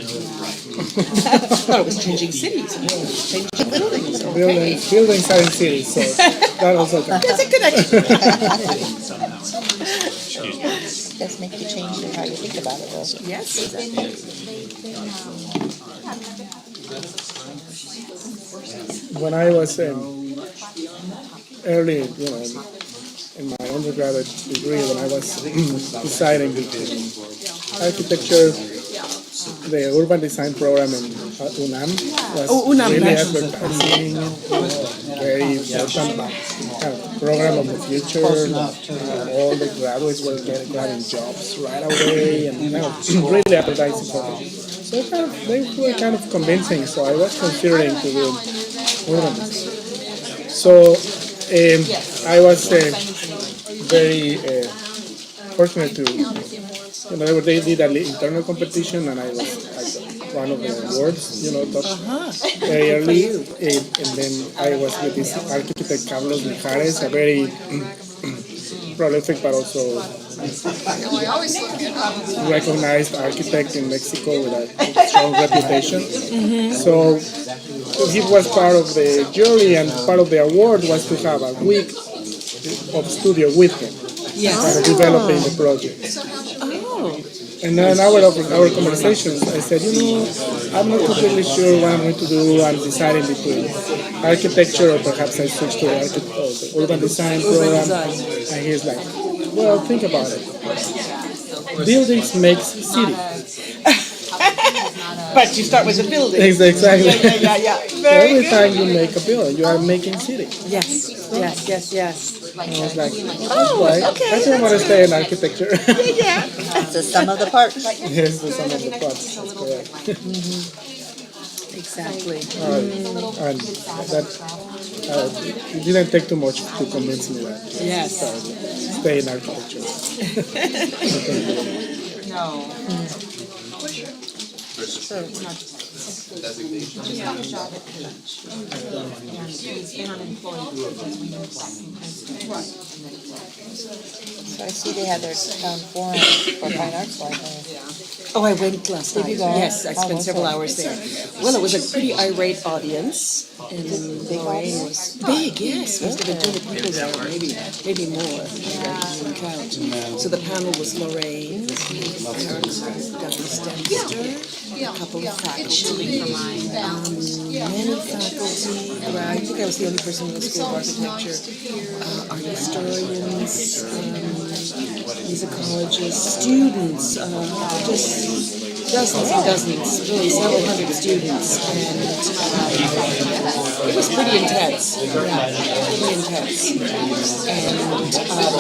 thought it was changing cities, changing buildings. Okay. Buildings are in cities, so that also counts. There's a connection. Does make you change how you think about it, though. Yes, exactly. When I was early, in my undergraduate degree, when I was deciding between architecture, the urban design program in UNAM was really advertising, very important kind of program of the future. All the graduates were grabbing jobs right away, and really advertising for them. So they were kind of convincing. So I was considering to do urban design. So I was very fortunate to, they did an internal competition, and I was one of the awards, top very early. And then I was with this architect Carlos Mijares, a very prolific but also recognized architect in Mexico with a strong reputation. So he was part of the jury, and part of the award was to have a week of studio with him, developing the project. And then our conversations, I said, I'm not completely sure what I'm going to do. I'm deciding between architecture, or perhaps I switch to the urban design program. And he's like, well, think about it. Buildings makes city. But you start with the building. Exactly. Yeah. So every time you make a building, you are making city. Yes. And I was like, right. Okay. I think I want to stay in architecture. It's the sum of the parts. Yes, the sum of the parts. That's correct. Exactly. And that it didn't take too much to convince me that stay in architecture. So, so I see they had their town forum for fine arts library. Oh, I went last night. Did you go? Yes, I How spent was several it? hours there. Well, it was a pretty irate audience. And Lorraine was big, yes. Must have been 200 people there, maybe more. I didn't count. So the panel was Lorraine, Douglas Dempster, a couple of faculty, many faculty. Well, I think I was the only person in the School of Architecture. Art historians, musicologists, students, just dozens and dozens, really several hundred students, and it was pretty intense. And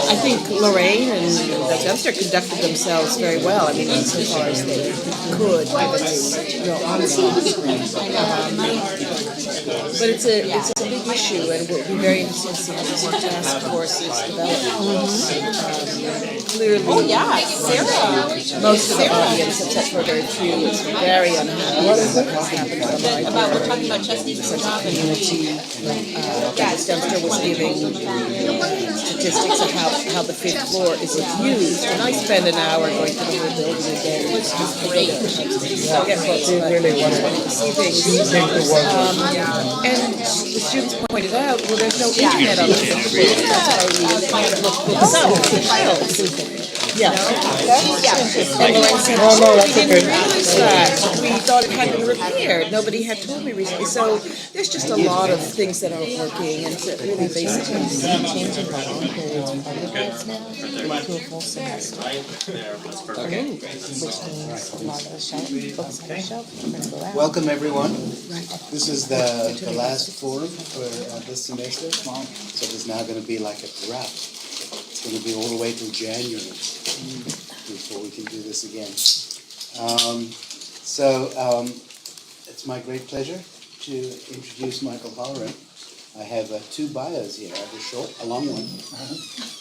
I think Lorraine and Dempster conducted themselves very well. I mean, insofar as they could, given the real onslaught. But it's a big issue, and we'll be very interested to see how this task force is developed. Clearly, Sarah. Most of the audience, except for very few, is very unhappy with what has happened to the library. We're talking about Chesney Such a community. Dempster was giving statistics of how the fifth floor is used, and I spend an hour going through the whole building again. It's just great. So get folks really wanting to see things. And the students pointed out, well, there's no internet on the fifth floor. That's why we can't look books up in files. Yeah. And Lorraine said, we didn't realize that. We thought it had been repaired. Nobody had told me recently. So there's just a lot of things that aren't working, and it's really basically Changing the long periods from undergrads now to a full semester. Which means a lot of the books on the shelf are going to go out. Welcome, everyone. This is the last forum for this semester. So there's now going to be like a wrap. It's going to be all the way till January before we can do this again. It's my great pleasure to introduce Michael Holleran. I have two bios here. I have a long one,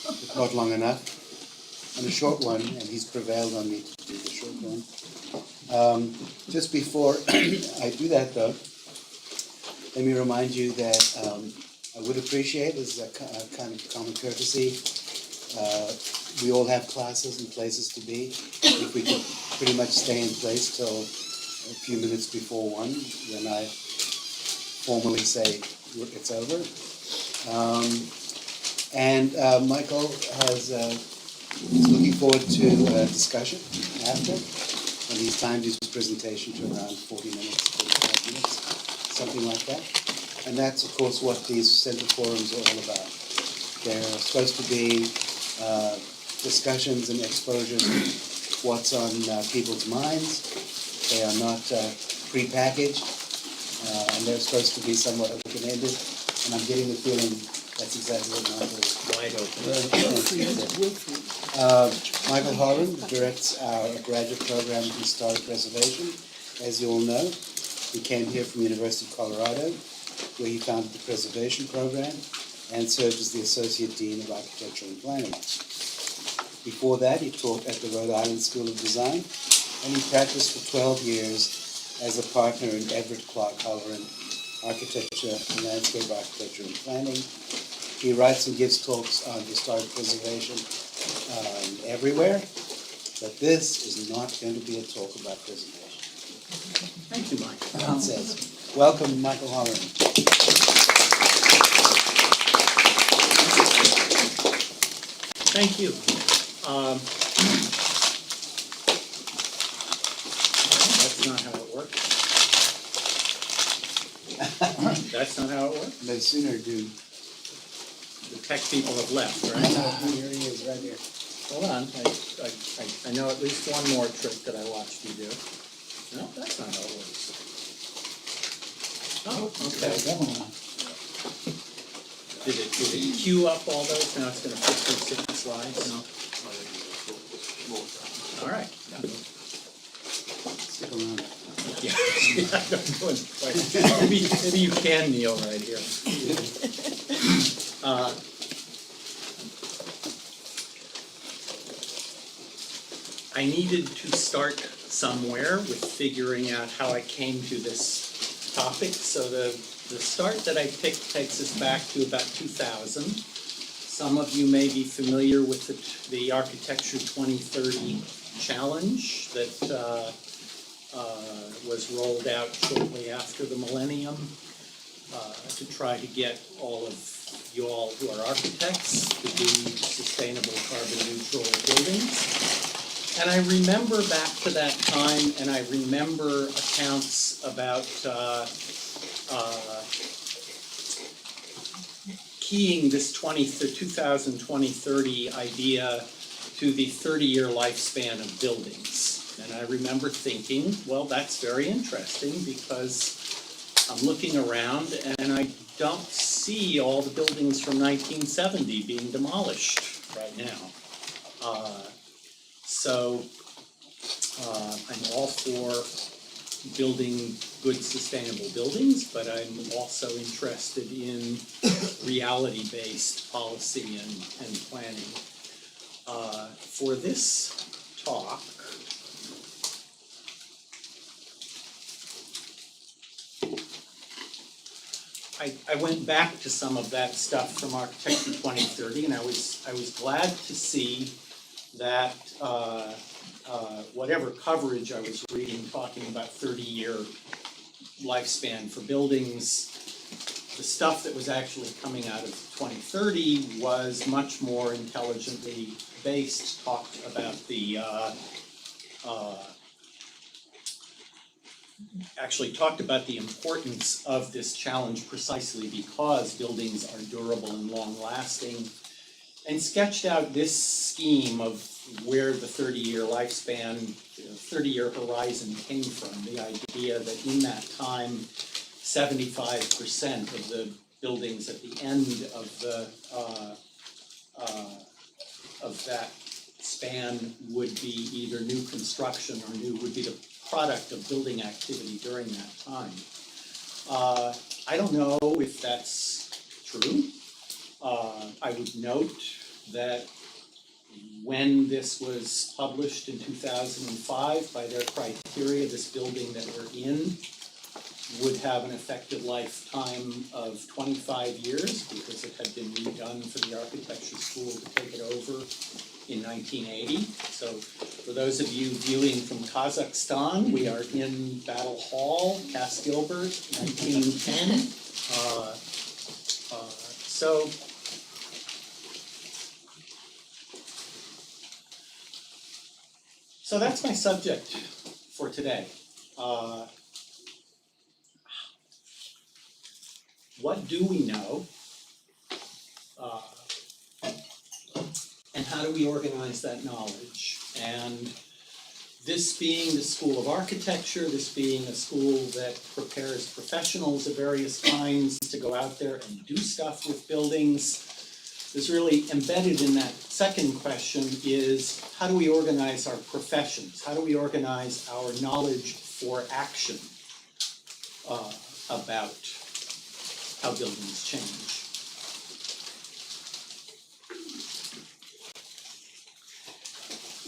but not long enough, and a short one, and he's prevailed on me to do the short one. Just before I do that, though, let me remind you that I would appreciate, as a kind of common courtesy, we all have classes and places to be. If we could pretty much stay in place till a few minutes before 1, when I formally say it's over. Michael is looking forward to a discussion after, and he's timed his presentation to around 40 minutes, 45 minutes, something like that. And that's, of course, what these center forums are all about. They're supposed to be discussions and exposures of what's on people's minds. They are not pre-packaged, and they're supposed to be somewhat open-ended. And I'm getting the feeling that's exactly what Michael is. Wide open. Michael Holleran directs our graduate program in historic preservation, as you all know. He came here from the University of Colorado, where he founded the preservation program and served as the Associate Dean of Architecture and Planning. Before that, he taught at the Rhode Island School of Design, and he practiced for 12 years as a partner in Everett Clark Holleran Architecture and Landscape Architecture and Planning. He writes and gives talks on historic preservation everywhere, but this is not going to be a talk about preservation. Thank you, Mike. It says, welcome, Michael Holleran. Thank you. That's not how it works. That's not how it works. No sooner do. The tech people have left, right? Here he is, right here. Hold on, I know at least one more trick that I watched you do. No, that's not how it works. Oh, okay. Did it queue up all those? Now it's gonna flip through 6 slides? No. All right. Stick around. Yeah, I'm doing quite. Maybe you can kneel right here. I needed to start somewhere with figuring out how I came to this topic. So the start that I picked takes us back to about 2000. Some of you may be familiar with the Architecture 2030 challenge that was rolled out shortly after the millennium to try to get all of you all who are architects to do sustainable carbon neutral buildings. And I remember back to that time, and I remember accounts about keying this 2030 idea to the 30-year lifespan of buildings. And I remember thinking, well, that's very interesting because I'm looking around and I don't see all the buildings from 1970 being demolished right now. So I'm all for building good sustainable buildings, but I'm also interested in reality-based policy and planning. For this talk, I went back to some of that stuff from Architecture 2030, and I was glad to see that whatever coverage I was reading talking about 30-year lifespan for buildings, the stuff that was actually coming out of 2030 was much more intelligently based, talked about the actually talked about the importance of this challenge precisely because buildings are durable and long-lasting, and sketched out this scheme of where the 30-year lifespan, 30-year horizon came from. The idea that in that time, 75% of the buildings at the end of that span would be either new construction or would be the product of building activity during that time. I don't know if that's true. I would note that when this was published in 2005, by their criteria, this building that we're in would have an effective lifetime of 25 years because it had been redone for the architecture school to take it over in 1980. So for those of you viewing from Kazakhstan, we are in Battle Hall, Cass Gilbert, 1910. So that's my subject for today. What do we know? And how do we organize that knowledge? And this being the School of Architecture, this being a school that prepares professionals of various kinds to go out there and do stuff with buildings, is really embedded in that second question is, how do we organize our professions? How do we organize our knowledge for action about how buildings change?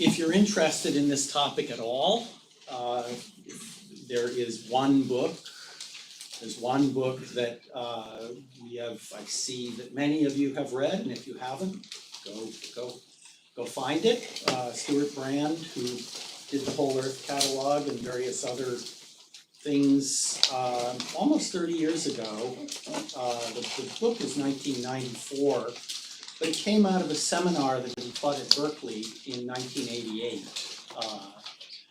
If you're interested in this topic at all, there is one book. There's one book that I see that many of you have read, and if you haven't, go find it. Stuart Brand, who did the Whole Earth Catalog and various other things almost 30 years ago. The book is 1994. But it came out of a seminar that he taught at Berkeley in 1988.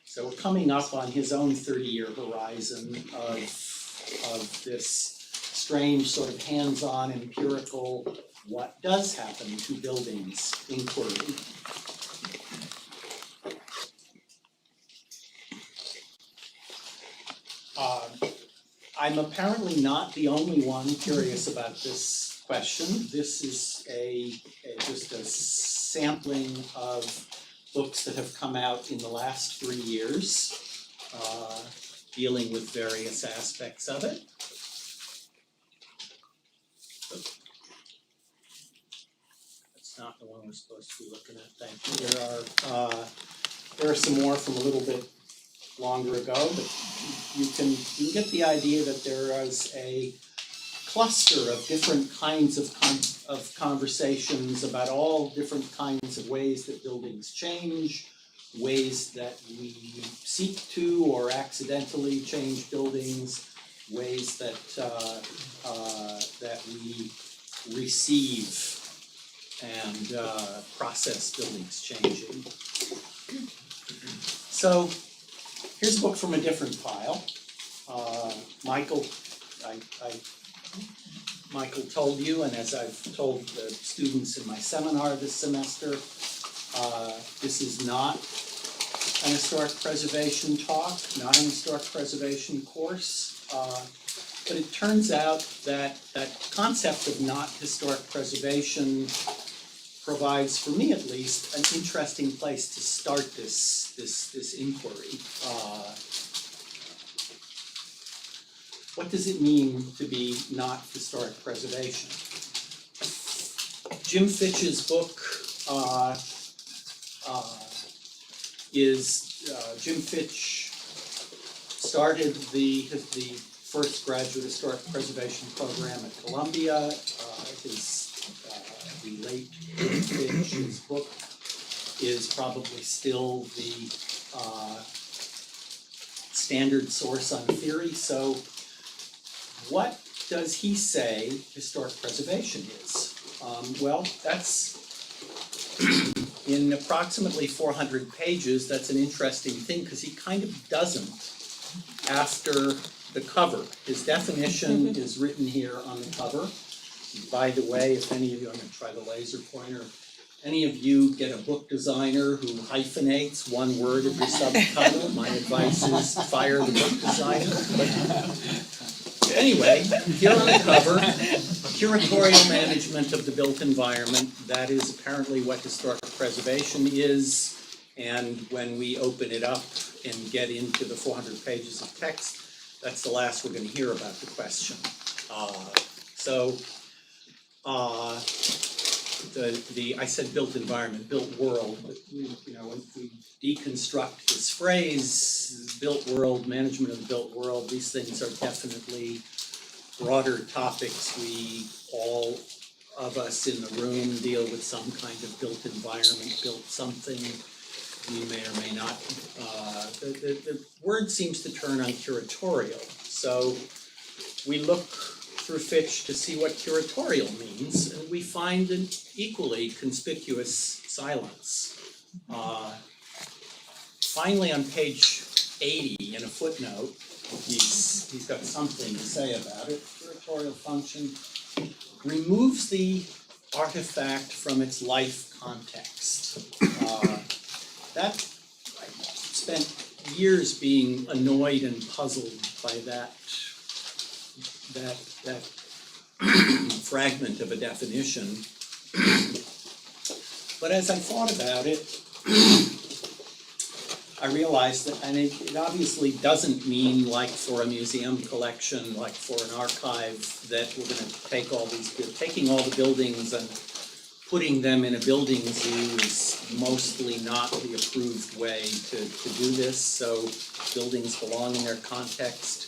So we're coming up on his own 30-year horizon of this strange sort of hands-on empirical what does happen to buildings inquiry. I'm apparently not the only one curious about this question. This is just a sampling of books that have come out in the last 3 years, dealing with various aspects of it. That's not the one we're supposed to be looking at, thank you. There are some more from a little bit longer ago, but you can get the idea that there is a cluster of different kinds of conversations about all different kinds of ways that buildings change, ways that we seek to or accidentally change buildings, ways that that we receive and process buildings changing. So here's a book from a different pile. Michael told you, and as I've told the students in my seminar this semester, this is not an historic preservation talk, not an historic preservation course, but it turns out that that concept of not historic preservation provides, for me at least, an interesting place to start this inquiry. What does it mean to be not historic preservation? Jim Fitch's book Jim Fitch started the first graduate historic preservation program at Columbia. The late Jim Fitch, his book is probably still the standard source on theory. So what does he say historic preservation is? Well, that's in approximately 400 pages. That's an interesting thing because he kind of doesn't after the cover. His definition is written here on the cover. By the way, if any of you, I'm going to try the laser pointer, any of you get a book designer who hyphenates one word of your subtitle, my advice is fire the book designer. But anyway, here on the cover, curatorial management of the built environment, that is apparently what historic preservation is, and when we open it up and get into the 400 pages of text, that's the last we're going to hear about the question. I said built environment, built world, but if we deconstruct this phrase, built world, management of the built world, these things are definitely broader topics. All of us in the room deal with some kind of built environment, built something. We may or may not. The word seems to turn on curatorial. So we look through Fitch to see what curatorial means, and we find an equally conspicuous silence. Finally, on page 80, in a footnote, he's got something to say about it. Curatorial function removes the artifact from its life context. I spent years being annoyed and puzzled by that fragment of a definition. But as I thought about it, I realized that, and it obviously doesn't mean like for a museum collection, like for an archive, that we're going to take taking all the buildings and putting them in a building zoo is mostly not the approved way to do this. So buildings belong in their context.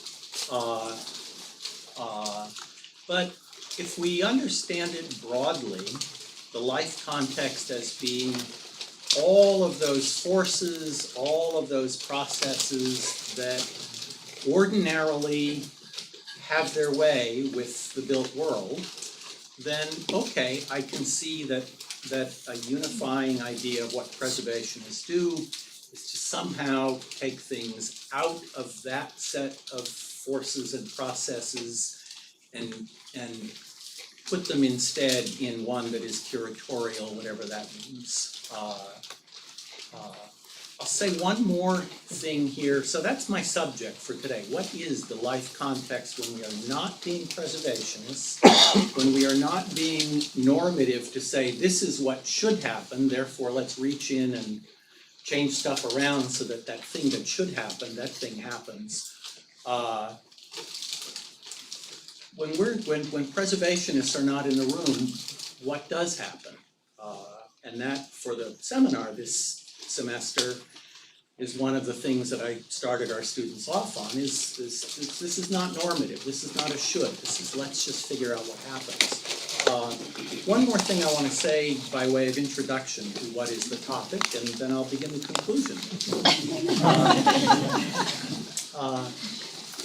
But if we understand it broadly, the life context as being all of those forces, all of those processes that ordinarily have their way with the built world, then okay, I can see that a unifying idea of what preservationists do is to somehow take things out of that set of forces and processes and put them instead in one that is curatorial, whatever that means. I'll say one more thing here. So that's my subject for today. What is the life context when we are not being preservationists, when we are not being normative to say this is what should happen, therefore let's reach in and change stuff around so that that thing that should happen, that thing happens. When preservationists are not in the room, what does happen? And that, for the seminar this semester, is one of the things that I started our students off on, is this is not normative, this is not a should, this is let's just figure out what happens. One more thing I want to say by way of introduction to what is the topic, and then I'll begin the conclusion.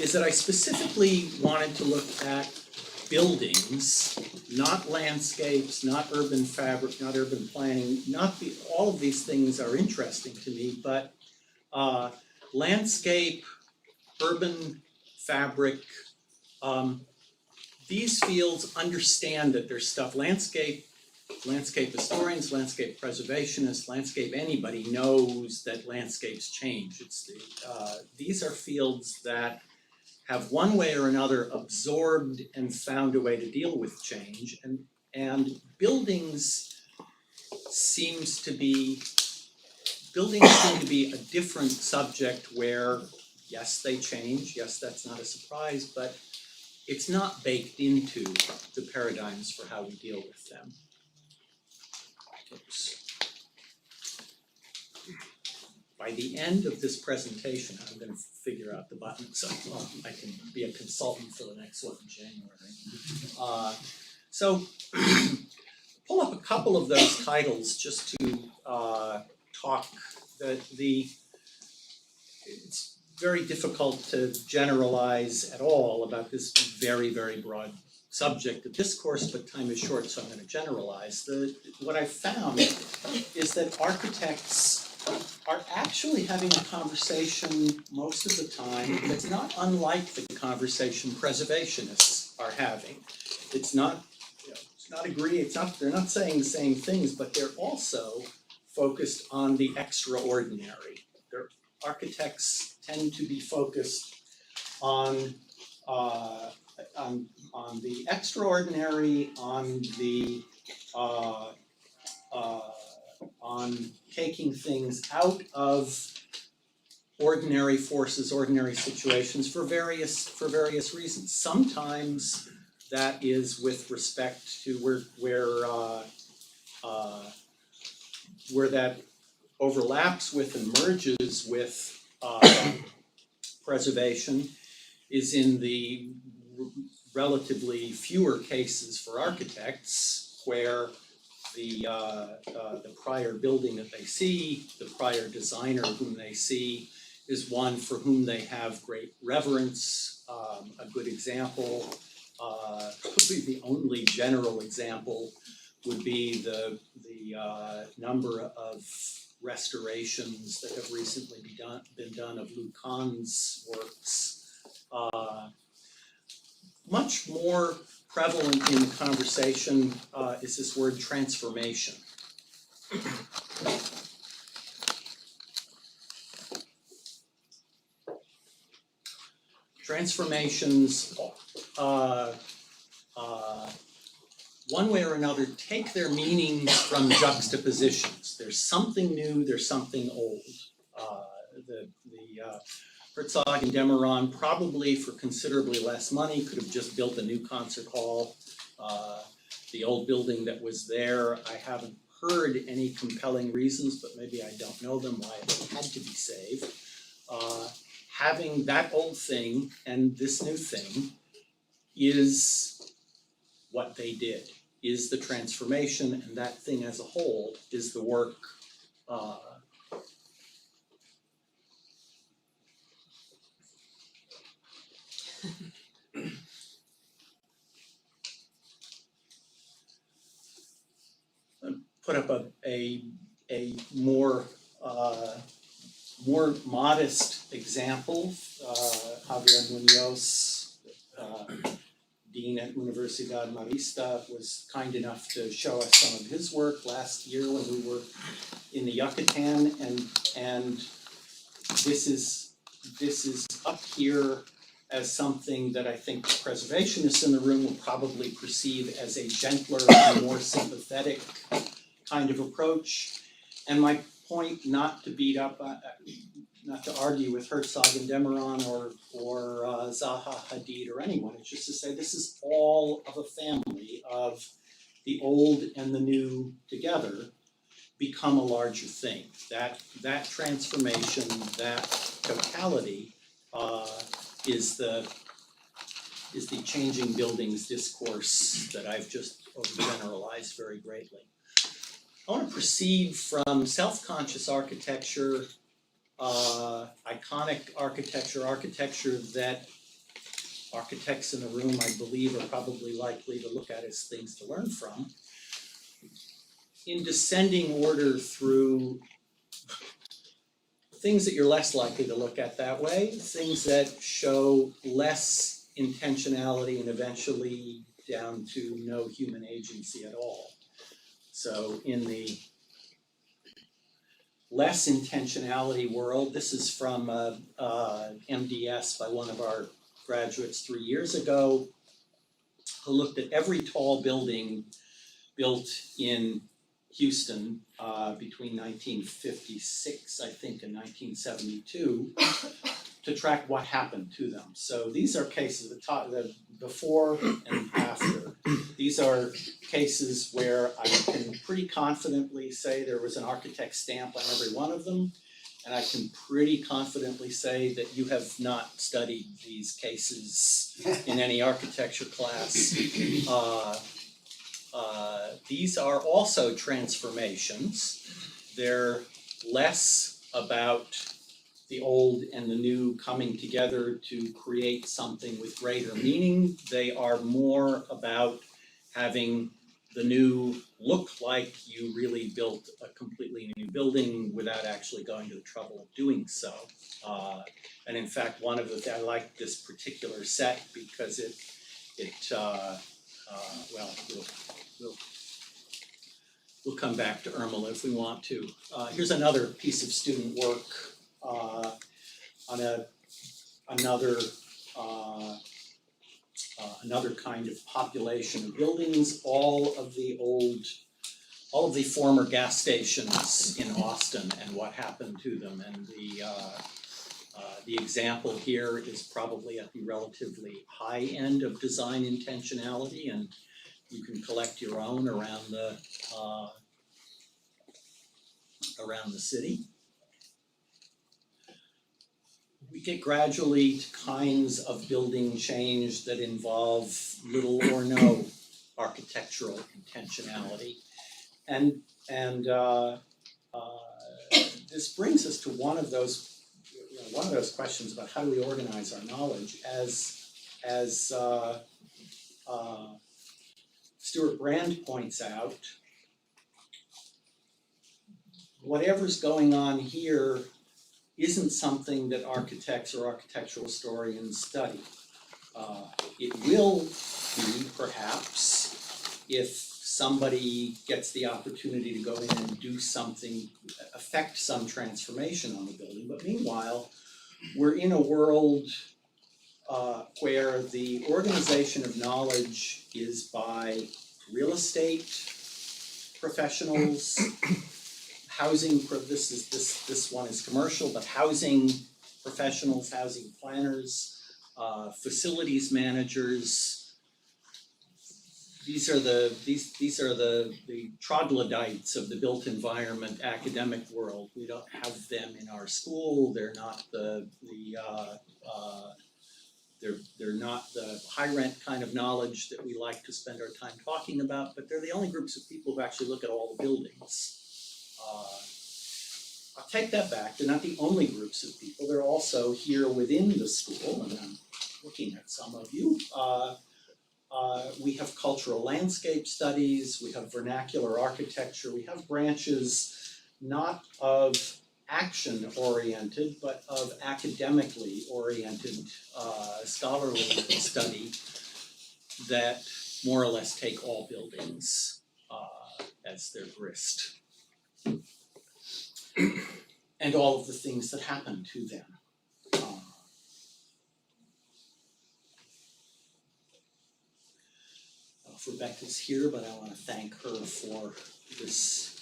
Is that I specifically wanted to look at buildings, not landscapes, not urban fabric, not urban planning, all of these things are interesting to me, but landscape, urban fabric, these fields understand that there's stuff. Landscape historians, landscape preservationists, landscape anybody knows that landscapes change. These are fields that have one way or another absorbed and found a way to deal with change, and buildings seem to be a different subject where, yes, they change, yes, that's not a surprise, but it's not baked into the paradigms for how we deal with them. Oops. By the end of this presentation, I'm going to figure out the button so I can be a consultant for the next one in January. So pull up a couple of those titles just to talk. It's very difficult to generalize at all about this very, very broad subject of discourse, but time is short, so I'm going to generalize. What I found is that architects are actually having a conversation most of the time that's not unlike the conversation preservationists are having. They're not saying the same things, but they're also focused on the extraordinary. Their architects tend to be focused on the extraordinary, on taking things out of ordinary forces, ordinary situations for various reasons. Sometimes that is with respect to where Where that overlaps with and merges with preservation is in the relatively fewer cases for architects where the prior building that they see, the prior designer whom they see, is one for whom they have great reverence. A good example, probably the only general example, would be the number of restorations that have recently been done of Lu Kan's works. Much more prevalent in the conversation is this word transformation. Transformations, one way or another, take their meanings from juxtapositions. There's something new, there's something old. Herzog and Demeron, probably for considerably less money, could have just built a new concert hall. The old building that was there, I haven't heard any compelling reasons, but maybe I don't know them, why it had to be saved. Having that old thing and this new thing is what they did, is the transformation, and that thing as a whole is the work. Put up a more modest example. Javier Munoz, Dean at Universidad Marista, was kind enough to show us some of his work last year when we were in the Yucatan, and this is up here as something that I think preservationists in the room will probably perceive as a gentler and more sympathetic kind of approach. And my point, not to beat up, not to argue with Herzog and Demeron or Zaha Hadid or anyone, it's just to say this is all of a family of the old and the new together become a larger thing. That transformation, that totality is the changing buildings discourse that I've just overgeneralized very greatly. I want to proceed from self-conscious architecture, iconic architecture, architecture that architects in the room, I believe, are probably likely to look at as things to learn from, in descending order through things that you're less likely to look at that way, things that show less intentionality and eventually down to no human agency at all. So in the less intentionality world, this is from MDS by one of our graduates 3 years ago, who looked at every tall building built in Houston between 1956, I think, and 1972, to track what happened to them. So these are cases, the before and after. These are cases where I can pretty confidently say there was an architect stamp on every one of them, and I can pretty confidently say that you have not studied these cases in any architecture class. These are also transformations. They're less about the old and the new coming together to create something with greater meaning. They are more about having the new look like you really built a completely new building without actually going to the trouble of doing so. And in fact, I like this particular set because we'll come back to Irma if we want to. Here's another piece of student work on another kind of population of buildings. All of the former gas stations in Austin and what happened to them, and the example here is probably at the relatively high end of design intentionality, and you can collect your own around the around the city. We get gradually to kinds of building change that involve little or no architectural intentionality. And this brings us to one of those questions about how do we organize our knowledge. As Stuart Brand points out, whatever's going on here isn't something that architects or architectural historians study. It will be, perhaps, if somebody gets the opportunity to go in and do something, affect some transformation on the building. But meanwhile, we're in a world where the organization of knowledge is by real estate professionals, housing, this one is commercial, but housing professionals, housing planners, facilities managers. These are the troglodytes of the built environment academic world. We don't have them in our school. They're not they're not the high rent kind of knowledge that we like to spend our time talking about, but they're the only groups of people who actually look at all the buildings. I'll take that back. They're not the only groups of people. They're also here within the school, and I'm looking at some of you. We have cultural landscape studies, we have vernacular architecture, we have branches not of action-oriented, but of academically oriented scholarly study that more or less take all buildings as their grist. And all of the things that happen to them. Rebecca's here, but I want to thank her for this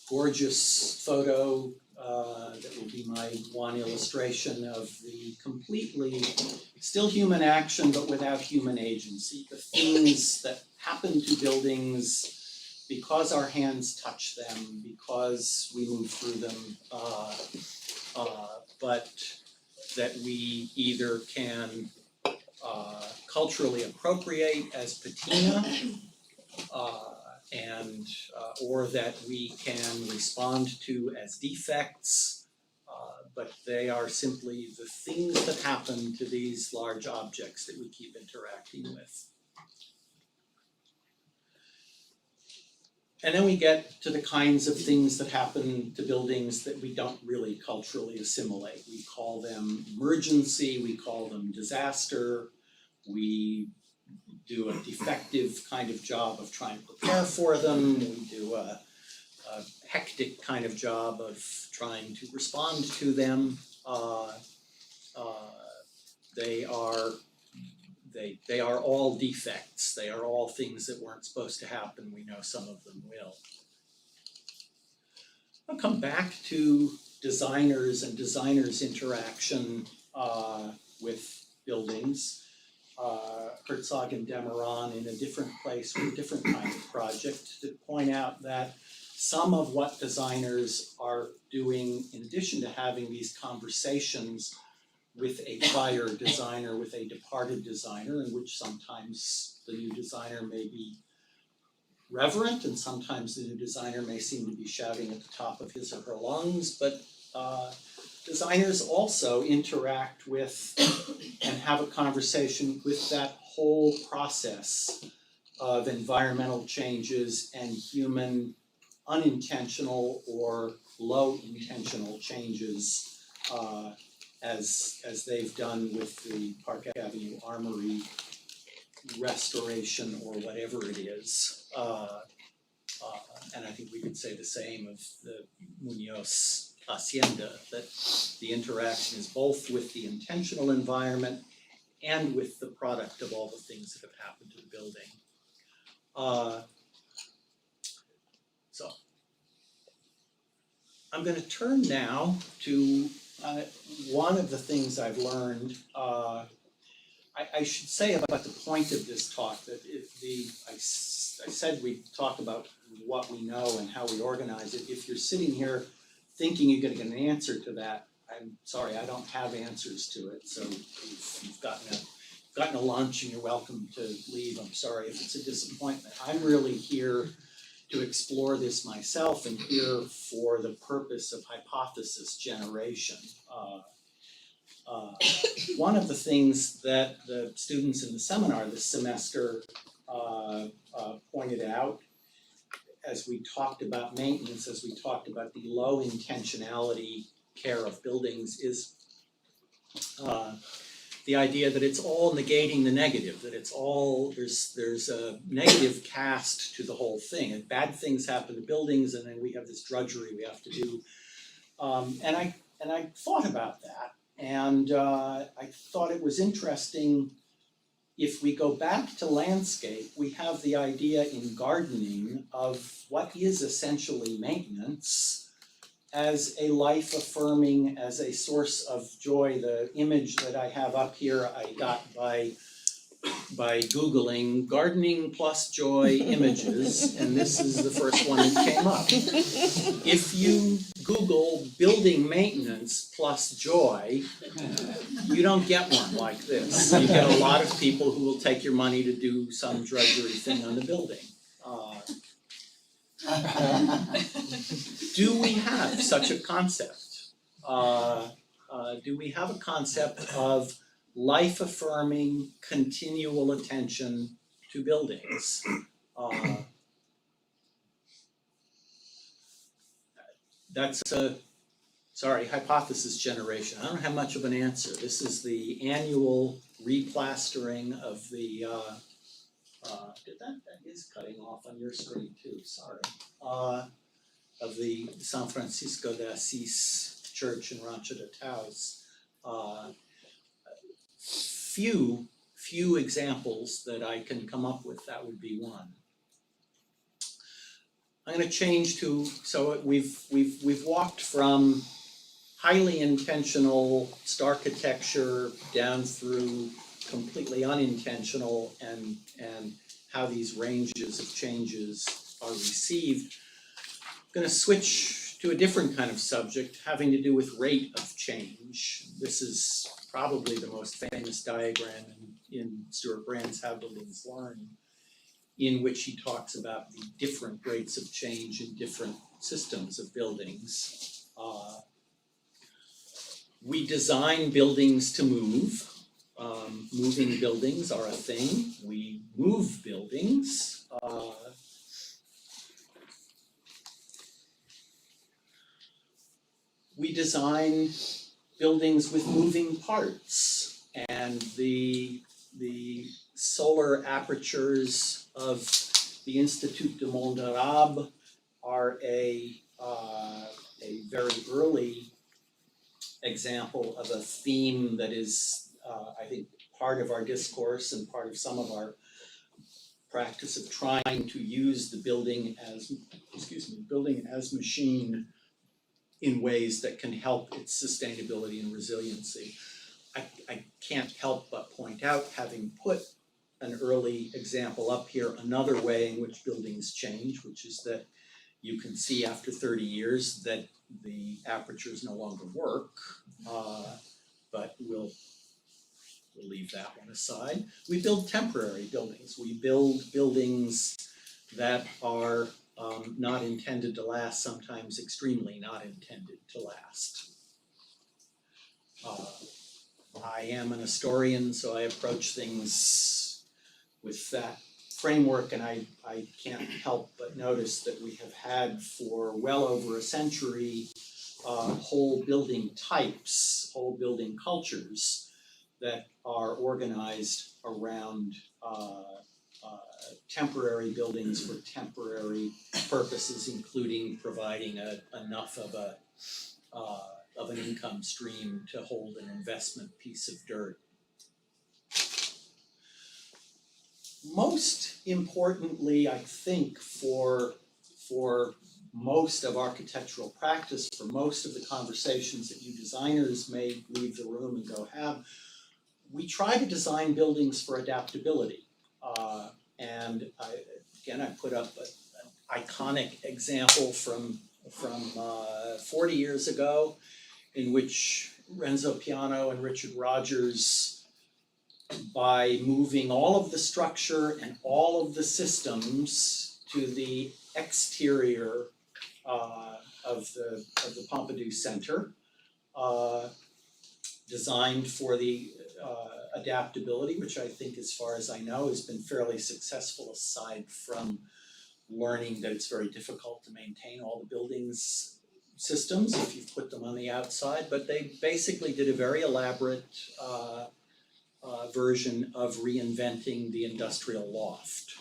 gorgeous photo that will be my one illustration of the completely, still human action, but without human agency. The things that happen to buildings because our hands touch them, because we move through them, but that we either can culturally appropriate as patina, or that we can respond to as defects, but they are simply the things that happen to these large objects that we keep interacting with. And then we get to the kinds of things that happen to buildings that we don't really culturally assimilate. We call them emergency, we call them disaster, we do a defective kind of job of trying to prepare for them, we do a hectic kind of job of trying to respond to them. They are all defects. They are all things that weren't supposed to happen. We know some of them will. I'll come back to designers and designers' interaction with buildings. Herzog and Demeron in a different place with a different kind of project to point out that some of what designers are doing, in addition to having these conversations with a prior designer, with a departed designer, in which sometimes the new designer may be reverent and sometimes the new designer may seem to be shouting at the top of his or her lungs, but designers also interact with and have a conversation with that whole process of environmental changes and human unintentional or low intentional changes as they've done with the Park Avenue Armory restoration or whatever it is. And I think we could say the same of the Munoz Hacienda, that the interaction is both with the intentional environment and with the product of all the things that have happened to the building. So I'm going to turn now to one of the things I've learned. I should say about the point of this talk that I said we'd talk about what we know and how we organize it. If you're sitting here thinking you're gonna get an answer to that, I'm sorry, I don't have answers to it, so if you've gotten a lunch and you're welcome to leave, I'm sorry if it's a disappointment. I'm really here to explore this myself and here for the purpose of hypothesis generation. One of the things that the students in the seminar this semester pointed out as we talked about maintenance, as we talked about the low intentionality care of buildings is the idea that it's all negating the negative, that it's all, there's a negative cast to the whole thing, and bad things happen to buildings, and then we have this drudgery we have to do. And I thought about that, and I thought it was interesting. If we go back to landscape, we have the idea in gardening of what is essentially maintenance as a life affirming, as a source of joy. The image that I have up here, I got by Googling gardening plus joy images, and this is the first one that came up. If you Google building maintenance plus joy, you don't get one like this. You get a lot of people who will take your money to do some drudgery thing on the building. Do we have such a concept? Do we have a concept of life-affirming, continual attention to buildings? That's a, sorry, hypothesis generation. I don't have much of an answer. This is the annual replastering of the, that is cutting off on your screen too, sorry. Of the San Francisco de Assis Church in Rancho de Taos. Few examples that I can come up with, that would be one. I'm going to change to, so we've walked from highly intentional starchitecture down through completely unintentional and how these ranges of changes are received. I'm going to switch to a different kind of subject having to do with rate of change. This is probably the most famous diagram in Stuart Brand's How Buildings Learn, in which he talks about the different rates of change in different systems of buildings. We design buildings to move. Moving buildings are a thing. We move buildings. We design buildings with moving parts, and the solar apertures of the Institut du Monde Arabe are a very early example of a theme that is, I think, part of our discourse and part of some of our practice of trying to use the building as machine in ways that can help its sustainability and resiliency. I can't help but point out, having put an early example up here, another way in which buildings change, which is that you can see after 30 years that the apertures no longer work, but we'll leave that one aside. We build temporary buildings. We build buildings that are not intended to last, sometimes extremely not intended to last. I am an historian, so I approach things with that framework, and I can't help but notice that we have had for well over a century whole building types, whole building cultures that are organized around temporary buildings for temporary purposes, including providing enough of an income stream to hold an investment piece of dirt. Most importantly, I think, for most of architectural practice, for most of the conversations that you designers may leave the room and go have, we try to design buildings for adaptability. And I put up an iconic example from from 40 years ago, in which Renzo Piano and Richard Rogers, by moving all of the structure and all of the systems to the exterior of the Pompidou Center, designed for the adaptability, which I think, as far as I know, has been fairly successful, aside from learning that it's very difficult to maintain all the buildings systems if you've put them on the outside. But they basically did a very elaborate version of reinventing the industrial loft.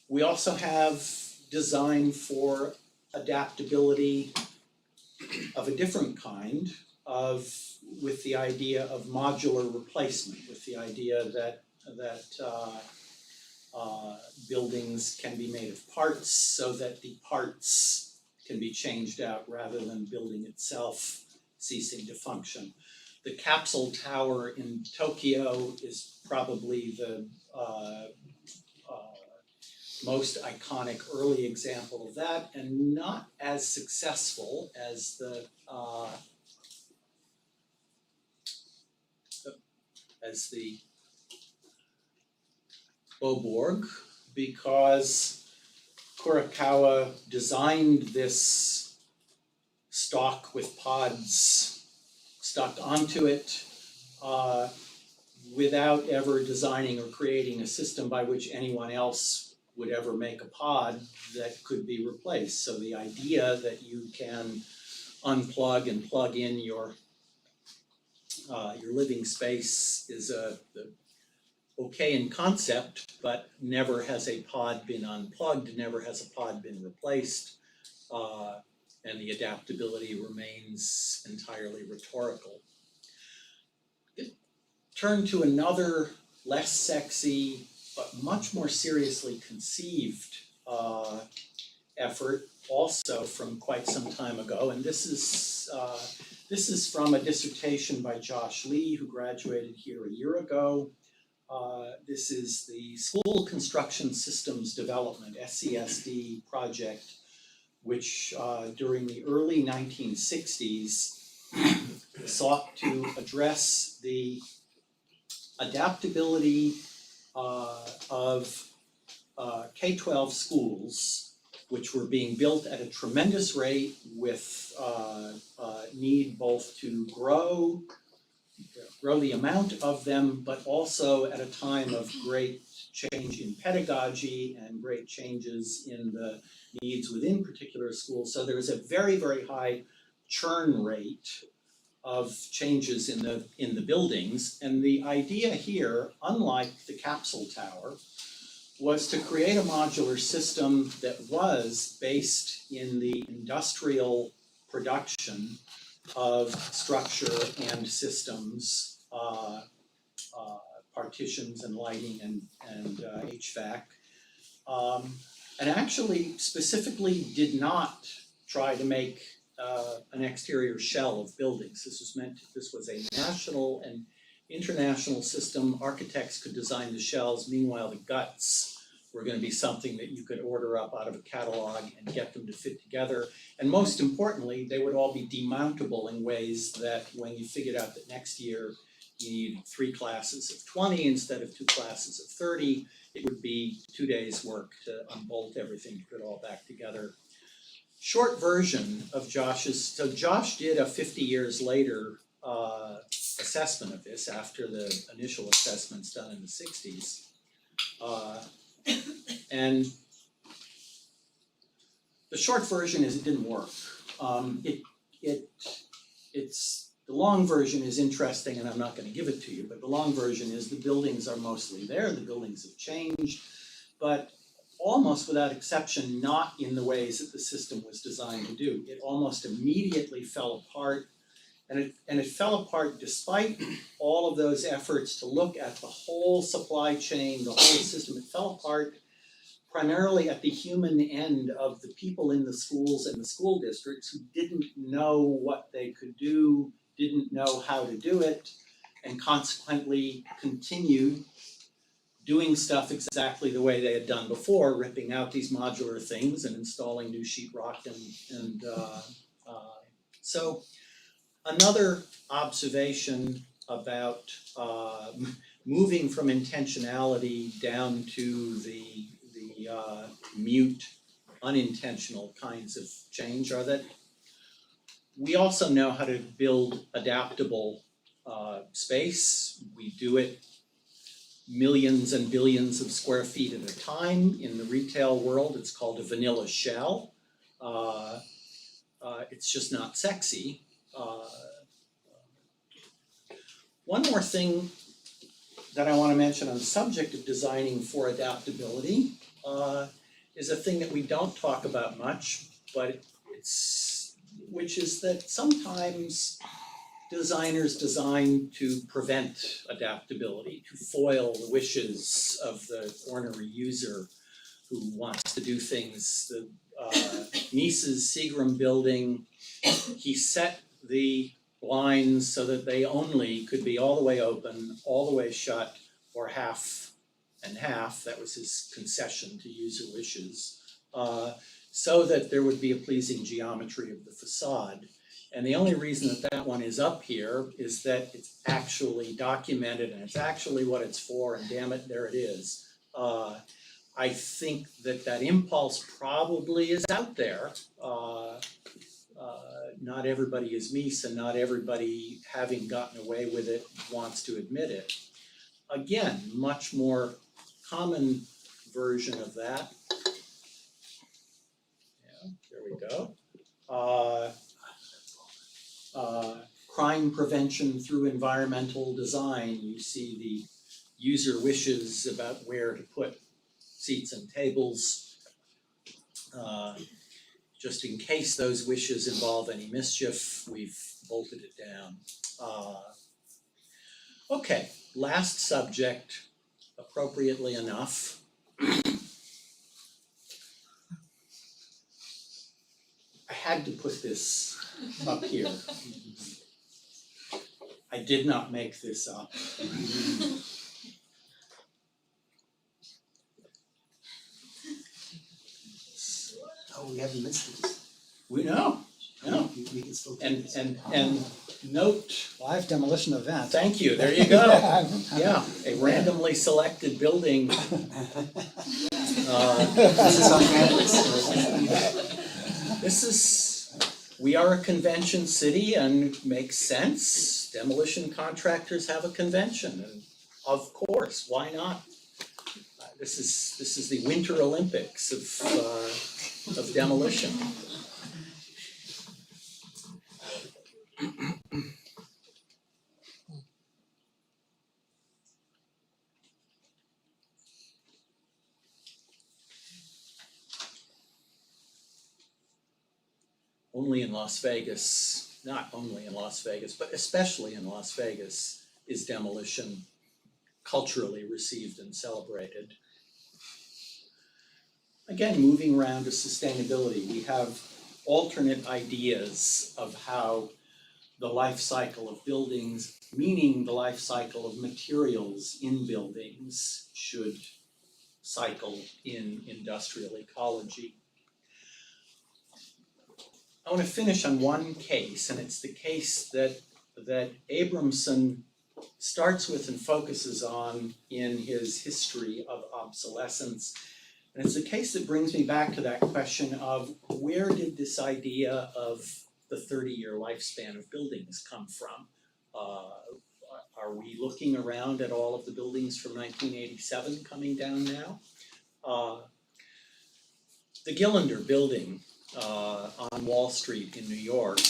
We also have design for adaptability of a different kind, with the idea of modular replacement, with the idea that buildings can be made of parts, so that the parts can be changed out rather than building itself ceasing to function. The capsule tower in Tokyo is probably the most iconic early example of that, and not as successful as the Beaubourg, because Kurokawa designed this stock with pods stuck onto it without ever designing or creating a system by which anyone else would ever make a pod that could be replaced. So the idea that you can unplug and plug in your living space is okay in concept, but never has a pod been unplugged, never has a pod been replaced, and the adaptability remains entirely rhetorical. Turn to another less sexy but much more seriously conceived effort, also from quite some time ago, and this is from a dissertation by Josh Lee, who graduated here a year ago. This is the School Construction Systems Development, SCSD project, which during the early 1960s sought to address the adaptability of K-12 schools, which were being built at a tremendous rate with need both to grow the amount of them, but also at a time of great change in pedagogy and great changes in the needs within particular schools. So there was a very, very high churn rate of changes in the buildings. And the idea here, unlike the capsule tower, was to create a modular system that was based in the industrial production of structure and systems, partitions and lighting and HVAC, and actually specifically did not try to make an exterior shell of buildings. This was a national and international system. Architects could design the shells. Meanwhile, the guts were going to be something that you could order up out of a catalog and get them to fit together. And most importantly, they would all be demountable in ways that when you figured out that next year you need 3 classes of 20 instead of 2 classes of 30, it would be 2 days' work to unbolt everything, to put it all back together. Short version of Josh's, so Josh did a 50 years later assessment of this after the initial assessments done in the 60s. And the short version is it didn't work. It's the long version is interesting, and I'm not going to give it to you, but the long version is the buildings are mostly there, the buildings have changed, but almost without exception, not in the ways that the system was designed to do. It almost immediately fell apart, and it fell apart despite all of those efforts to look at the whole supply chain, the whole system. It fell apart primarily at the human end of the people in the schools and the school districts who didn't know what they could do, didn't know how to do it, and consequently continued doing stuff exactly the way they had done before, ripping out these modular things and installing new sheetrock so another observation about moving from intentionality down to the mute, unintentional kinds of change are that we also know how to build adaptable space. We do it millions and billions of square feet at a time. In the retail world, it's called a vanilla shell. It's just not sexy. One more thing that I want to mention on the subject of designing for adaptability is a thing that we don't talk about much, but which is that sometimes designers design to prevent adaptability, to foil the wishes of the ornery user who wants to do things. The Mises Seagram building, he set the blinds so that they only could be all the way open, all the way shut, or half and half. That was his concession to user wishes, so that there would be a pleasing geometry of the facade. And the only reason that that one is up here is that it's actually documented and it's actually what it's for, and damn it, there it is. I think that that impulse probably is out there. Not everybody is Mies, and not everybody, having gotten away with it, wants to admit it. Again, much more common version of that. Yeah, there we go. Crime prevention through environmental design. You see the user wishes about where to put seats and tables. Just in case those wishes involve any mischief, we've bolted it down. Okay, last subject, appropriately enough. I had to put this up here. I did not make this up. Oh, we haven't missed this. We know, no. We can still do And this. and note, Live demolition event. thank you, there you go. Yeah, a randomly selected building. This is on campus. This is, we are a convention city and it makes sense. Demolition contractors have a convention, and of course, why not? This is the Winter Olympics of demolition. Only in Las Vegas, not only in Las Vegas, but especially in Las Vegas, is demolition culturally received and celebrated. Again, moving around to sustainability, we have alternate ideas of how the life cycle of buildings, meaning the life cycle of materials in buildings, should cycle in industrial ecology. I want to finish on one case, and it's the case that Abramson starts with and focuses on in his history of obsolescence. And it's a case that brings me back to that question of where did this idea of the 30-year lifespan of buildings come from? Are we looking around at all of the buildings from 1987 coming down now? The Gillander building on Wall Street in New York.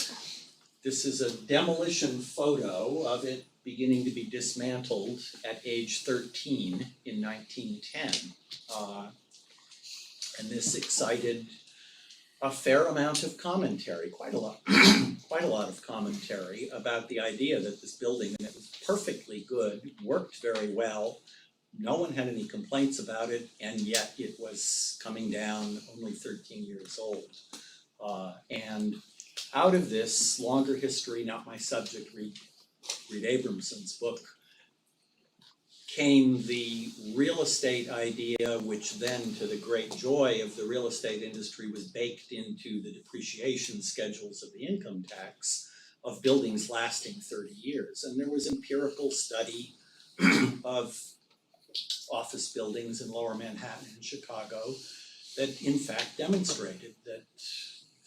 This is a demolition photo of it beginning to be dismantled at age 13 in 1910. And this excited a fair amount of commentary, quite a lot of commentary about the idea that this building that was perfectly good, worked very well, no one had any complaints about it, and yet it was coming down, only 13 years old. And out of this longer history, not my subject, read Abramson's book, came the real estate idea, which then, to the great joy of the real estate industry, was baked into the depreciation schedules of the income tax of buildings lasting 30 years. And there was empirical study of office buildings in Lower Manhattan and Chicago that in fact demonstrated that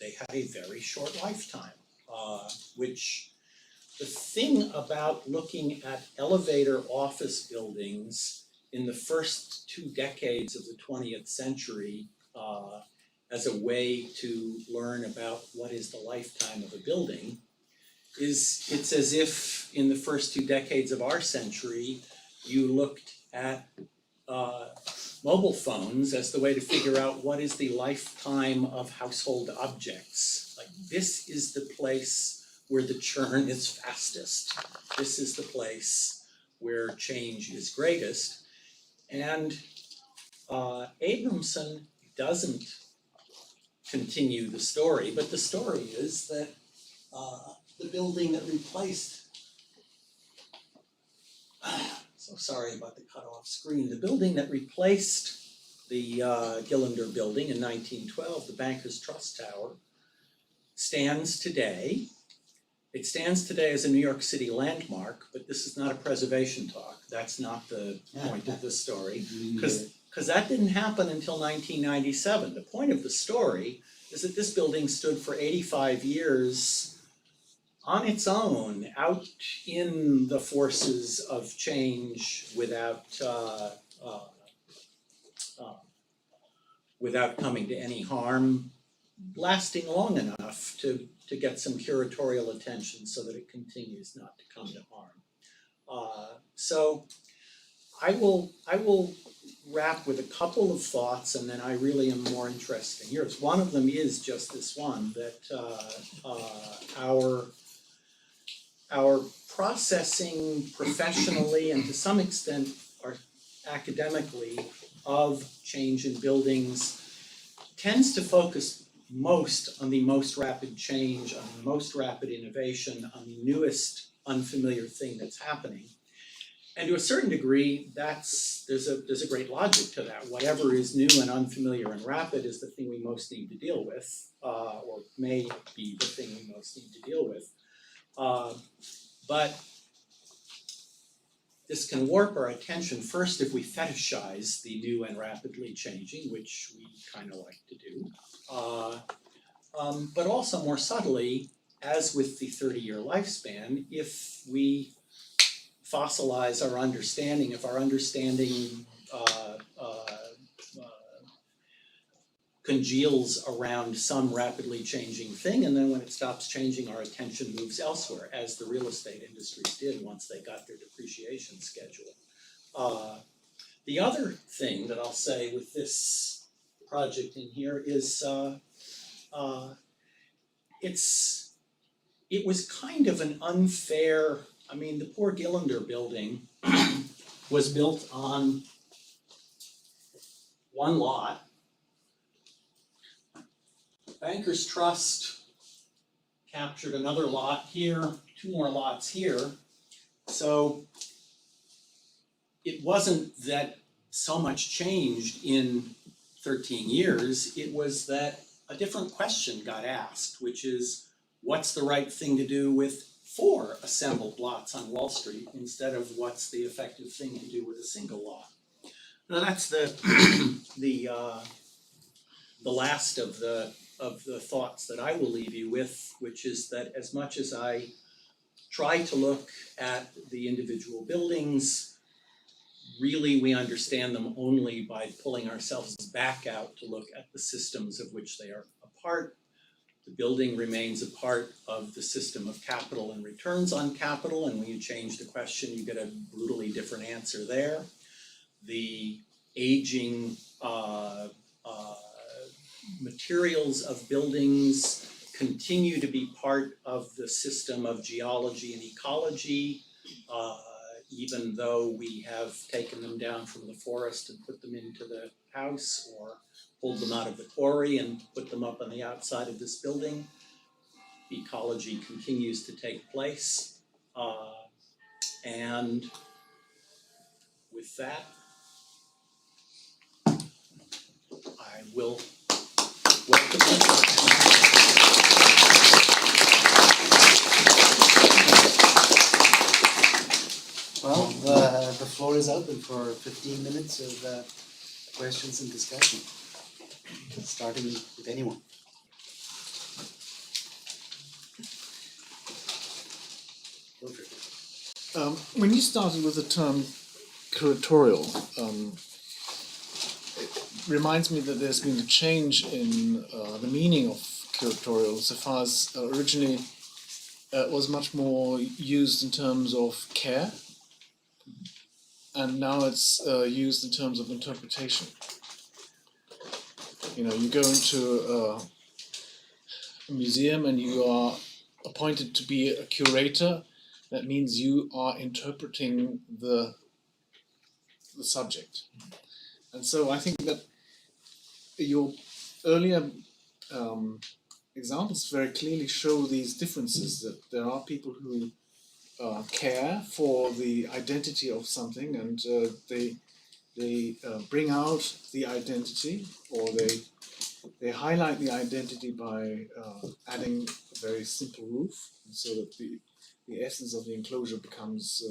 they had a very short lifetime, which the thing about looking at elevator office buildings in the first 2 decades of the 20th century as a way to learn about what is the lifetime of a building is it's as if in the first 2 decades of our century you looked at mobile phones as the way to figure out what is the lifetime of household objects. Like, this is the place where the churn is fastest. This is the place where change is greatest. And Abramson doesn't continue the story, but the story is that the building that replaced, so sorry about the cut off screen, the building that replaced the Gillender building in 1912, the Bankers Trust Tower, stands today. It stands today as a New York City landmark, but this is not a preservation talk. That's not the point of the story, because that didn't happen until 1997. The point of the story is that this building stood for 85 years on its own, out in the forces of change without coming to any harm, lasting long enough to get some curatorial attention so that it continues not to come to harm. So I will wrap with a couple of thoughts, and then I really am more interested in yours. One of them is just this one, that our processing professionally and to some extent our academically of change in buildings tends to focus most on the most rapid change, on the most rapid innovation, on the newest unfamiliar thing that's happening. And to a certain degree, there's a great logic to that. Whatever is new and unfamiliar and rapid is the thing we most need to deal with, or may be the thing we most need to deal with. But this can warp our attention first if we fetishize the new and rapidly changing, which we kind of like to do. But also more subtly, as with the 30-year lifespan, if we fossilize our understanding, if our understanding congeals around some rapidly changing thing, and then when it stops changing, our attention moves elsewhere, as the real estate industries did once they got their depreciation schedule. The other thing that I'll say with this project in here is it was kind of an unfair, I mean, the poor Gillender building was built on one lot. Bankers Trust captured another lot here, 2 more lots here. So it wasn't that so much changed in 13 years, it was that a different question got asked, which is, what's the right thing to do with 4 assembled lots on Wall Street instead of what's the effective thing to do with a single lot? Now that's the last of the thoughts that I will leave you with, which is that as much as I try to look at the individual buildings, really we understand them only by pulling ourselves back out to look at the systems of which they are a part. The building remains a part of the system of capital and returns on capital, and when you change the question, you get a brutally different answer there. The aging materials of buildings continue to be part of the system of geology and ecology, even though we have taken them down from the forest and put them into the house, or pulled them out of the quarry and put them up on the outside of this building. Ecology continues to take place. And with that, I will welcome Well, the floor is open for 15 minutes of questions and discussion, starting with anyone. Go for it. When you started with the term curatorial, it reminds me that there's been a change in the meaning of curatorial, so far as originally it was much more used in terms of care, and now it's used in terms of interpretation. You know, you go into a museum and you are appointed to be a curator. That means you are interpreting the subject. And so I think that your earlier examples very clearly show these differences, that there are people who care for the identity of something, and they bring out the identity, or they highlight the identity by adding a very simple roof, so that the essence of the enclosure becomes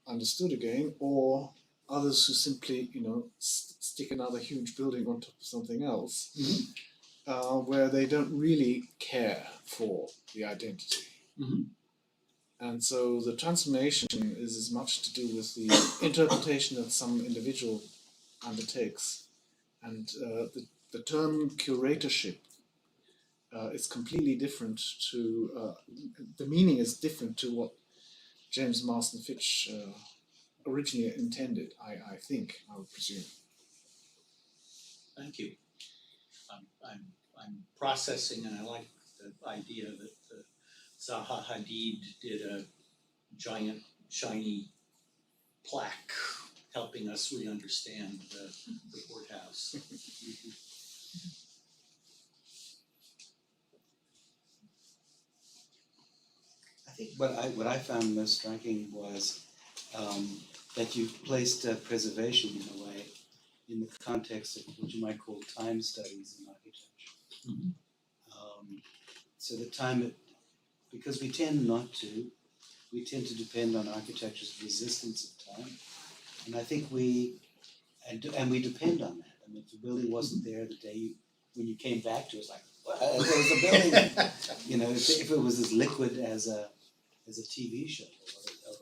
understood again, or others who simply, you know, stick another huge building on top of something else, where they don't really care for the identity. Mhm. And so the transformation is as much to do with the interpretation that some individual undertakes. And the term curatorship is completely different to, the meaning is different to what James Marston Fitch originally intended, I think, I would presume. Thank you. I'm processing, and I like the idea that Zaha Hadid did a giant shiny plaque helping us re-understand the courthouse. I think what I found most striking was that you placed preservation in a way in the context of what you might call time studies in architecture. Mhm. So the time, because we tend to depend on architecture's resistance of time, and I think we depend on that. I mean, if the building wasn't there the day when you came back to it, it's like, well, there was a building. You know, if it was as liquid as a TV show or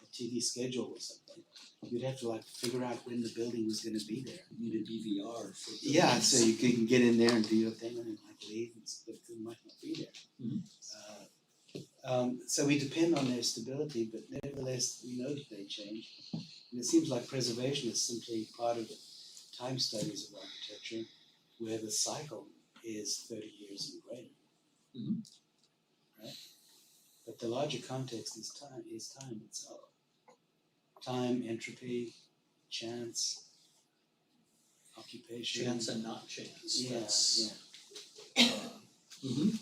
a TV schedule or something, you'd have to like figure out when the building was going to be there. You need a DVR for Yeah, so you can get in there and do your thing and then like leave, but it might not be there. Mhm. So we depend on their stability, but nevertheless we know that they change. And it seems like preservation is simply part of the time studies of architecture, where the cycle is 30 years and greater. Mhm. Right? But the larger context is time itself. Time, entropy, chance, occupation. chance and not chance. Yeah, That's, yeah. Mhm.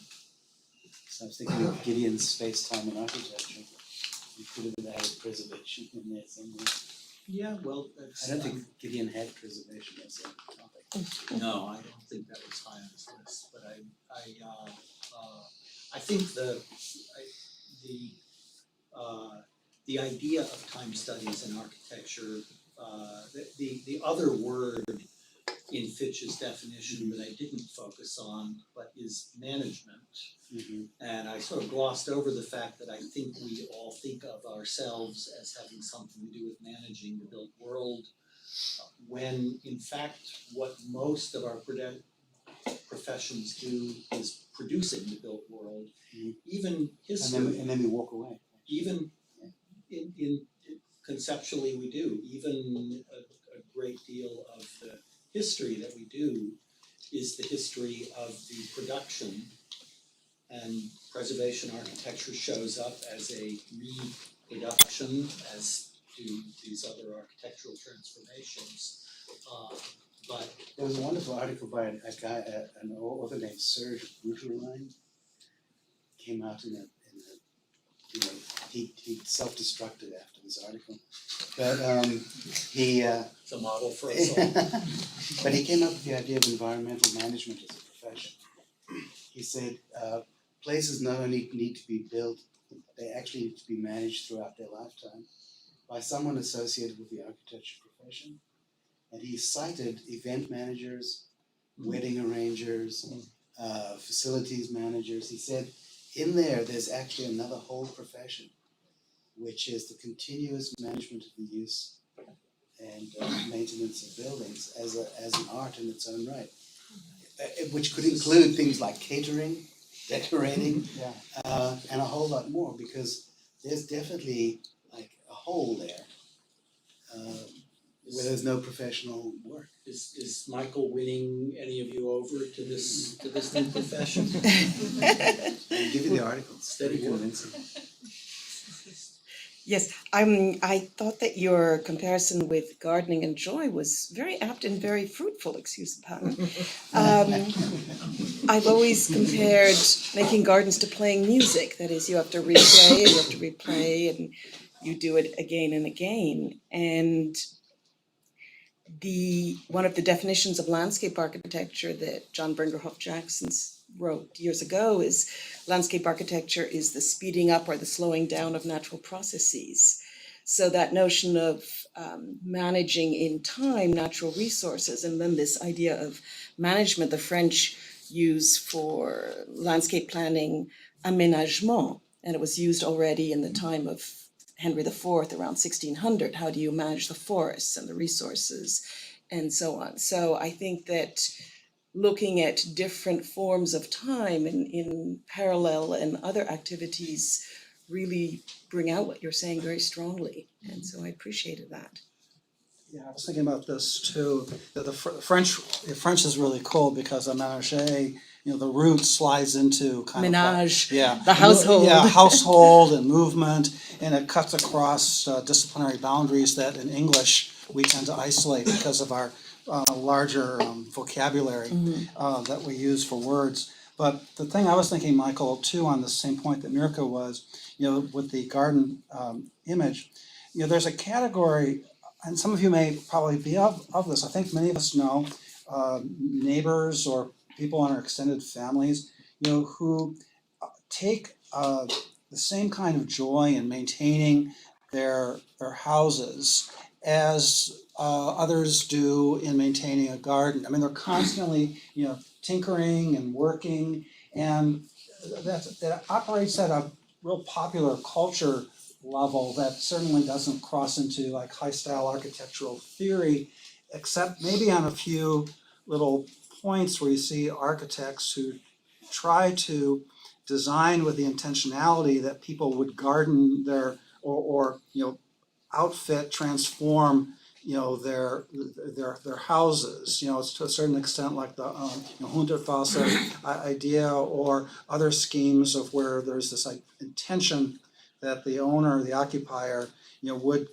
So I was thinking of Gideon's space-time and architecture. You could have added preservation in there somewhere. Yeah, well, that's. I don't think Gideon had preservation as a topic. No, I don't think that was high on his list, but I think the idea of time studies in architecture, the other word in Fitch's definition that I didn't focus on, but is management. Mm-hmm. And I sort of glossed over the fact that I think we all think of ourselves as having something to do with managing the built world, when in fact what most of our professions do is producing the built world. Mhm. Even history, And then we walk away. even in conceptually we do, even a great deal of the history that we do is the history of the production, and preservation architecture shows up as a reproduction, as do these other architectural transformations. But There was a wonderful article by an author named Serge Bouterline. Came out in a he self-destructed after this article. But he It's a model for us all. but he came up with the idea of environmental management as a profession. He said places not only need to be built, they actually need to be managed throughout their lifetime by someone associated with the architecture profession. And he cited event managers, wedding arrangers, facilities managers. He said in there's actually another whole profession, which is the continuous management of the use and maintenance of buildings as an art in its own right, which could include things like catering, decorating, and a whole lot more, because there's definitely like a hole there where there's no professional work. Is Michael winning any of you over to this new profession? I'll give you the article. Steady Pretty work. convincing. Yes, I thought that your comparison with gardening and joy was very apt and very fruitful, excuse the pun. I've always compared making gardens to playing music. That is, you have to replay and you have to replay and you do it again and again. And one of the definitions of landscape architecture that John Bringerhoff Jackson wrote years ago is landscape architecture is the speeding up or the slowing down of natural processes. So that notion of managing in time natural resources, and then this idea of management, the French use for landscape planning aménagement, and it was used already in the time of Henry IV around 1600. How do you manage the forests and the resources and so on? So I think that looking at different forms of time in parallel and other activities really bring out what you're saying very strongly. And so I appreciated that. Yeah, I was thinking about this too. The French is really cool because a ménager, the root slides into kind Ménage, of the household. Yeah, household and movement, and it cuts across disciplinary boundaries that in English we tend to isolate because of our larger vocabulary that we use for words. But the thing I was thinking, Michael, too, on the same point that Mirka was, with the garden image, there's a category, and some of you may probably be of this. I think many of us know neighbors or people in our extended families, who take the same kind of joy in maintaining their houses as others do in maintaining a garden. I mean, they're constantly, tinkering and working, and that operates at a real popular culture level that certainly doesn't cross into like high style architectural theory, except maybe on a few little points where you see architects who try to design with the intentionality that people would garden their or outfit, transform their houses. It's to a certain extent like the Hundertwasser idea, or other schemes of where there's this intention that the owner, the occupier, would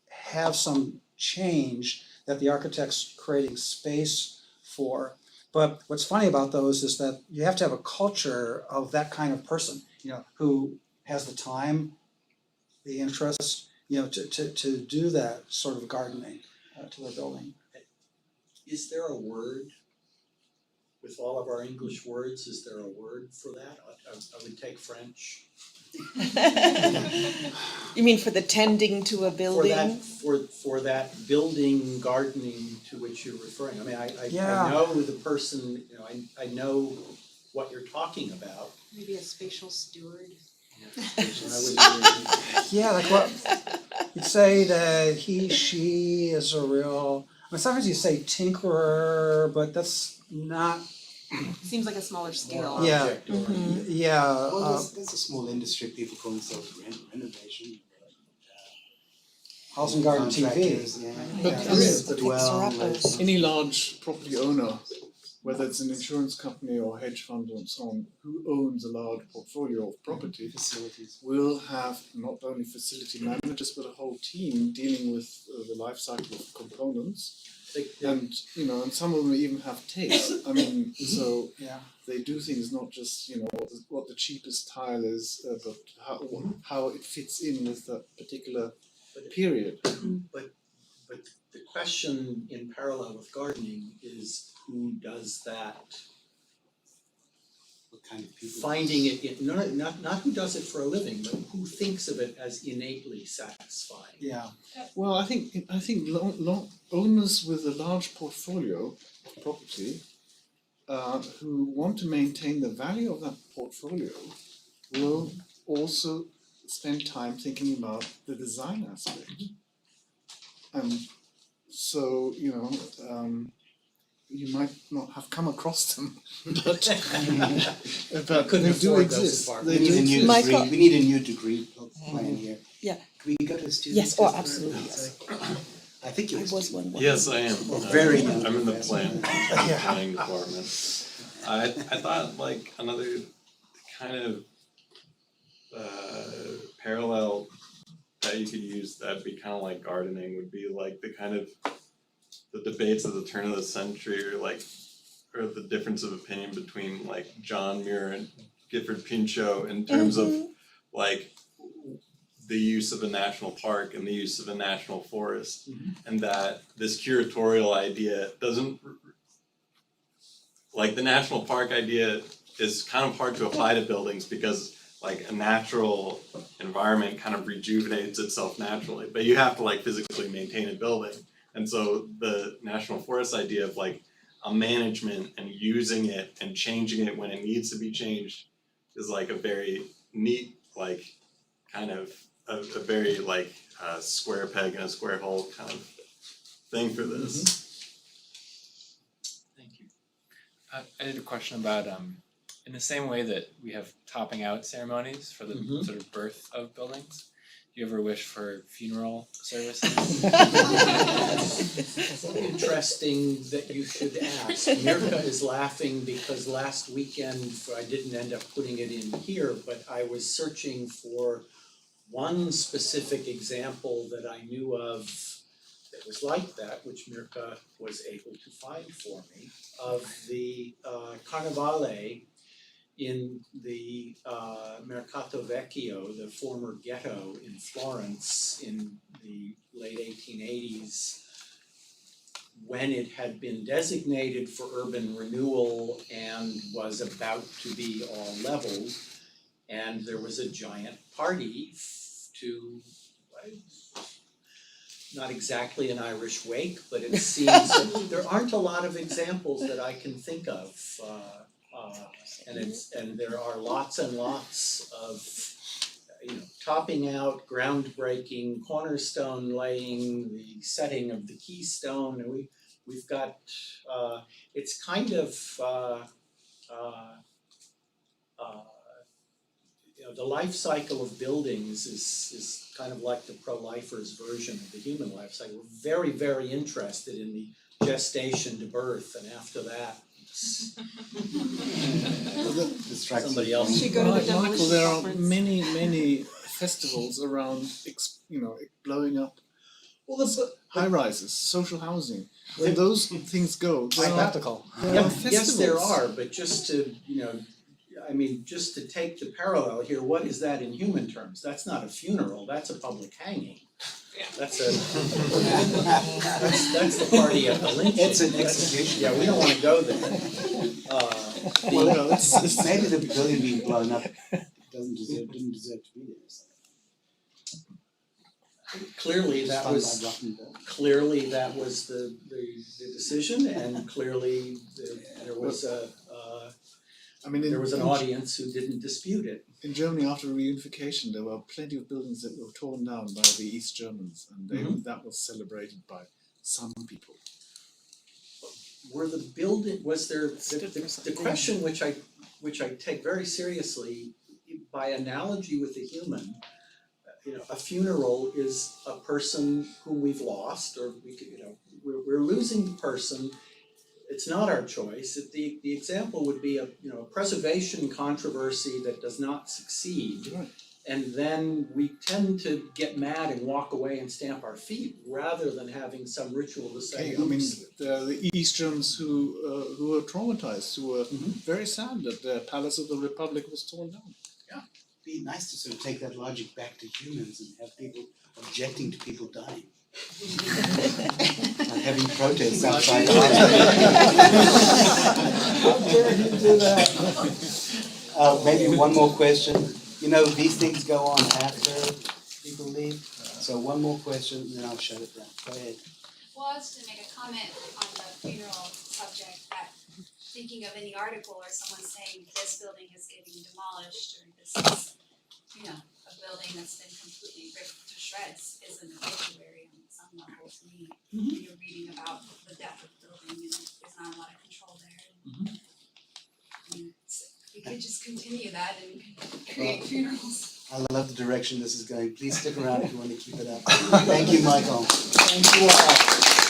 have some change that the architect's creating space for. But what's funny about those is that you have to have a culture of that kind of person, who has the time, the interest, to do that sort of gardening to their building. Is there a word, with all of our English words, is there a word for that? I would take French. You mean for the tending to a building? For that building gardening to which you're referring. I mean, I know the person, I know what you're talking about. Maybe a spatial steward. Yeah, like what you'd say that he, she is a real. I mean, sometimes you say tinkerer, but that's not. Seems like a smaller scale. Yeah, yeah. Well, there's a small industry. People call themselves renovation. House and garden TV. Contractors, yeah. But there is The fixer-uppers. any large property owner, whether it's an insurance company or hedge fund and so on, who owns a large portfolio of property, Facilities. will have not only facility managers but a whole team dealing with the life cycle of components. And and some of them even have taste. I mean, so they do things not just what the cheapest tile is, but how it fits in with that particular period. But the question in parallel with gardening is who does that? What kind of people? Finding it, not who does it for a living, but who thinks of it as innately satisfying. Yeah, Well, I think owners with a large portfolio of property who want to maintain the value of that portfolio will also spend time thinking about the design aspect. And so, you might not have come across them, but Couldn't they do afford those exist. apartments. They We need a do new exist. Michael- degree, we need a new degree plan here. Yeah. Can we go to students? Yes, oh, just for- absolutely, yes. I think you I was. was one. Yes, I am. Very young I'm in the professor. planning department. I thought like another kind of parallel that you could use that'd be kind of like gardening would be like the kind of the debates of the turn of the century or the difference of opinion between like John Muir and Gifford Pinchot in terms of like the use of a national park and the use of a national forest, and that this curatorial idea doesn't, like the national park idea is kind of hard to apply to buildings because like a natural environment kind of rejuvenates itself naturally, but you have to like physically maintain a building. And so the national forest idea of like a management and using it and changing it when it needs to be changed is like a very neat, like kind of a very like square peg in a square hole kind of thing for this. Thank you. I had a question about in the same way that we have topping out ceremonies for the sort of birth of buildings, do you ever wish for funeral services? Interesting that you should ask. Mirka is laughing because last weekend, I didn't end up putting it in here, but I was searching for one specific example that I knew of that was like that, which Mirka was able to find for me, of the Carnevale in the Mercato Vecchio, the former ghetto in Florence in the late 1880s, when it had been designated for urban renewal and was about to be all leveled. And there was a giant party to, not exactly an Irish wake, but it seems that there aren't a lot of examples that I can think of. And there are lots and lots of, topping out, groundbreaking, cornerstone laying, the setting of the keystone, and we've got, it's kind of, the life cycle of buildings is kind of like the pro-lifers version of the human life cycle. We're very, very interested in the gestation to birth, and after that, somebody else. Michael, there are many festivals around, blowing up high rises, social housing. When those things go, there are spectacle. Yes, there are, but just to, just to take the parallel here, what is that in human terms? That's not a funeral, that's a public hanging. That's that's the party at the lynching. It's an execution. Yeah, we don't wanna go there. Well, maybe the building being blown up didn't deserve to be there. Clearly, that Funded was, by rotten building. clearly that was the decision, and clearly there was there was an audience who didn't dispute it. In Germany, after reunification, there were plenty of buildings that were torn down by the East Germans, and that was celebrated by some people. Were the building, was there, the question which I take very seriously, by analogy with the human, a funeral is a person whom we've lost, or we're losing the person. It's not our choice. The example would be a preservation controversy that does not succeed. Right. And then we tend to get mad and walk away and stamp our feet rather than having some ritual to say, oops. The East Germans who were traumatized, who were very sad that the Palace of the Republic was torn down. be nice to sort of take that logic back to humans and have people objecting to people dying. Like having protests outside the How dare you do that? Maybe one more question. You know, these things go on after people leave. So one more question, and then I'll shut it down. Go ahead. Well, I was just gonna make a comment on the funeral subject, that thinking of any article or someone saying this building is getting demolished, or this is, you know, a building that's been completely ripped to shreds, is an obituary on some level to me. When you're reading about the death of the building and there's not a lot of control there. I mean, we could just continue that and create funerals. I love the direction this is going. Please stick around if you want to keep it up. Thank you, Michael. Thank you all.